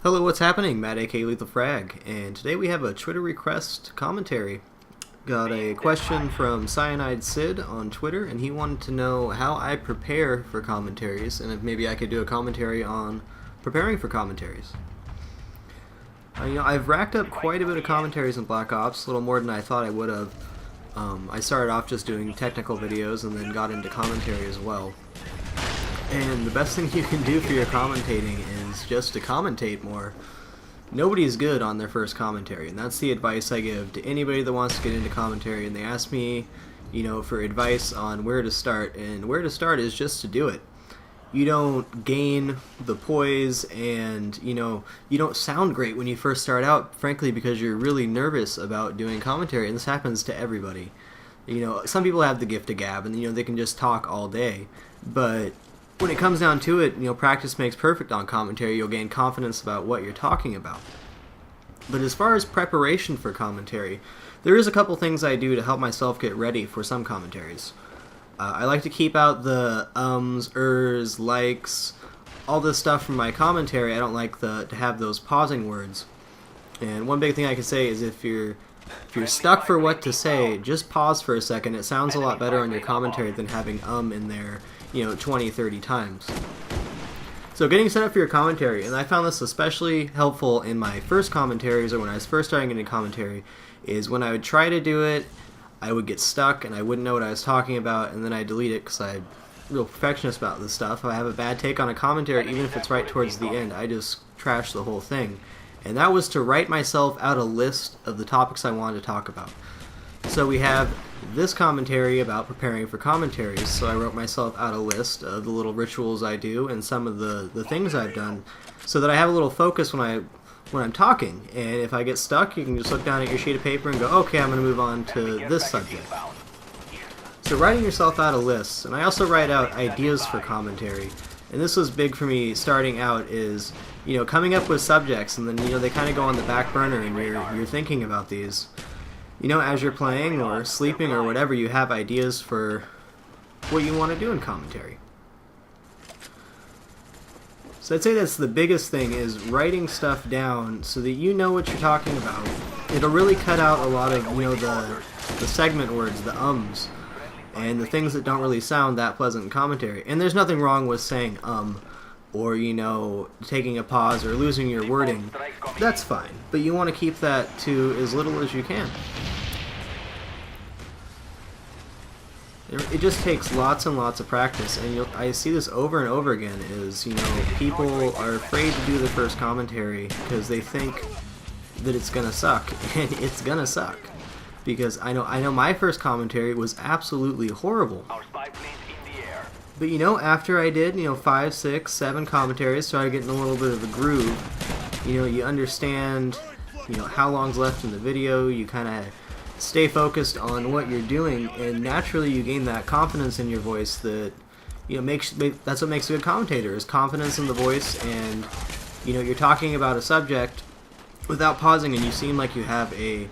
Hello, what's happening? Matt, aka Lethal Frag, and today we have a Twitter request commentary. Got a question from Cyanide Sid on Twitter, and he wanted to know how I prepare for commentaries, and if maybe I could do a commentary on preparing for commentaries. I've racked up quite a bit of commentaries in Black Ops, a little more than I thought I would have. I started off just doing technical videos and then got into commentary as well. And the best thing you can do for your commentating is just to commentate more. Nobody's good on their first commentary, and that's the advice I give to anybody that wants to get into commentary and they ask me, for advice on where to start, and where to start is just to do it. You don't gain the poise, and you don't sound great when you first start out, frankly, because you're really nervous about doing commentary, and this happens to everybody. Some people have the gift of gab, and they can just talk all day, but when it comes down to it, practice makes perfect on commentary. You'll gain confidence about what you're talking about. But as far as preparation for commentary, there is a couple things I do to help myself get ready for some commentaries. I like to keep out the ums, ers, likes, all this stuff from my commentary. I don't like to have those pausing words. And one big thing I can say is if you're stuck for what to say, just pause for a second. It sounds a lot better on your commentary than having in there 20, 30 times. So getting set up for your commentary, and I found this especially helpful in my first commentaries, or when I was first starting into commentary, is when I would try to do it, I would get stuck and I wouldn't know what I was talking about, and then I delete it because I'm real perfectionist about this stuff. If I have a bad take on a commentary, even if it's right towards the end, I just trash the whole thing. And that was to write myself out a list of the topics I wanted to talk about. So we have this commentary about preparing for commentaries, so I wrote myself out a list of the little rituals I do and some of the things I've done, so that I have a little focus when I'm talking. And if I get stuck, you can just look down at your sheet of paper and go, okay, I'm going to move on to this subject. So writing yourself out a list, and I also write out ideas for commentary. And this was big for me starting out, is coming up with subjects, and then they kind of go on the back burner, and you're thinking about these. As you're playing or sleeping or whatever, you have ideas for what you want to do in commentary. So I'd say that's the biggest thing, is writing stuff down so that you know what you're talking about. It'll really cut out a lot of, the segment words, the ums, and the things that don't really sound that pleasant in commentary. And there's nothing wrong with saying or taking a pause or losing your wording. That's fine, but you want to keep that to as little as you can. It just takes lots and lots of practice, and I see this over and over again, is people are afraid to do the first commentary because they think that it's gonna suck, and it's gonna suck, because I know my first commentary was absolutely horrible. But after I did 5, 6, 7 commentaries, started getting a little bit of a groove. You understand how long's left in the video. You kind of stay focused on what you're doing, and naturally you gain that confidence in your voice that that's what makes a good commentator, is confidence in the voice. And you're talking about a subject without pausing, and you seem like you have a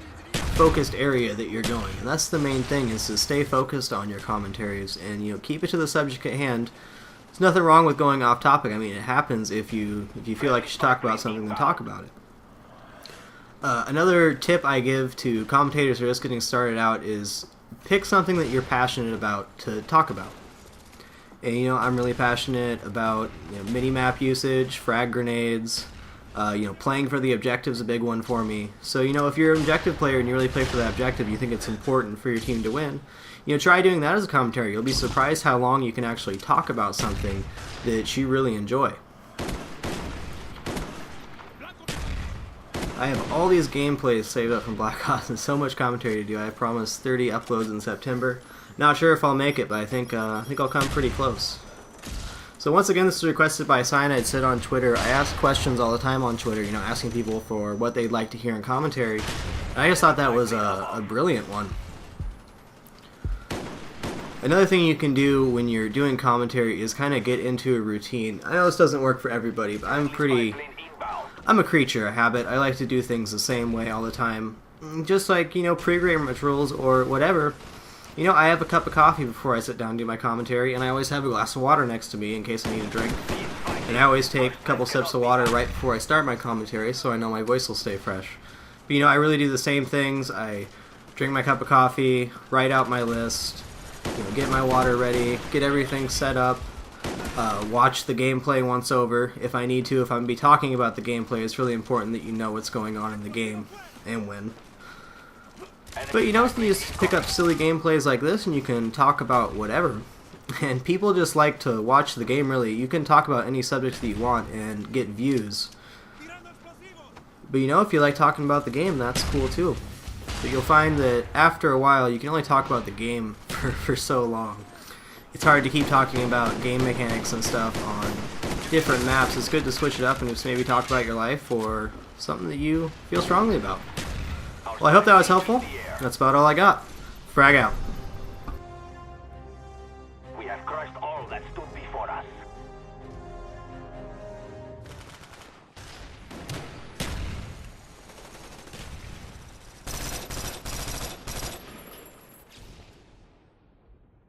focused area that you're going, and that's the main thing, is to stay focused on your commentaries and keep it to the subject at hand. There's nothing wrong with going off topic. I mean, it happens. If you feel like you should talk about something, then talk about it. Another tip I give to commentators who are just getting started out is pick something that you're passionate about to talk about. And I'm really passionate about mini-map usage, frag grenades. Playing for the objective's a big one for me. So, if you're an objective player and you really play for that objective, you think it's important for your team to win, try doing that as a commentary. You'll be surprised how long you can actually talk about something that you really enjoy. I have all these gameplays saved up from Black Ops and so much commentary to do. I promised 30 uploads in September. Not sure if I'll make it, but I think I'll come pretty close. So once again, this was requested by Cyanide Sid on Twitter. I ask questions all the time on Twitter, asking people for what they'd like to hear in commentary. And I just thought that was a brilliant one. Another thing you can do when you're doing commentary is kind of get into a routine. I know this doesn't work for everybody, but I'm a creature of habit. I like to do things the same way all the time. Just like, pre-game rituals or whatever. I have a cup of coffee before I sit down and do my commentary, and I always have a glass of water next to me in case I need a drink. And I always take a couple sips of water right before I start my commentary so I know my voice will stay fresh. But I really do the same things. I drink my cup of coffee, write out my list, get my water ready, get everything set up, watch the gameplay once over if I need to. If I'm going to be talking about the gameplay, it's really important that you know what's going on in the game and when. But you can just pick up silly gameplays like this and you can talk about whatever. And people just like to watch the game, really. You can talk about any subject that you want and get views. But if you like talking about the game, that's cool too. But you'll find that after a while, you can only talk about the game for so long. It's hard to keep talking about game mechanics and stuff on different maps. It's good to switch it up and just maybe talk about your life or something that you feel strongly about. Well, I hope that was helpful. That's about all I got. Frag out.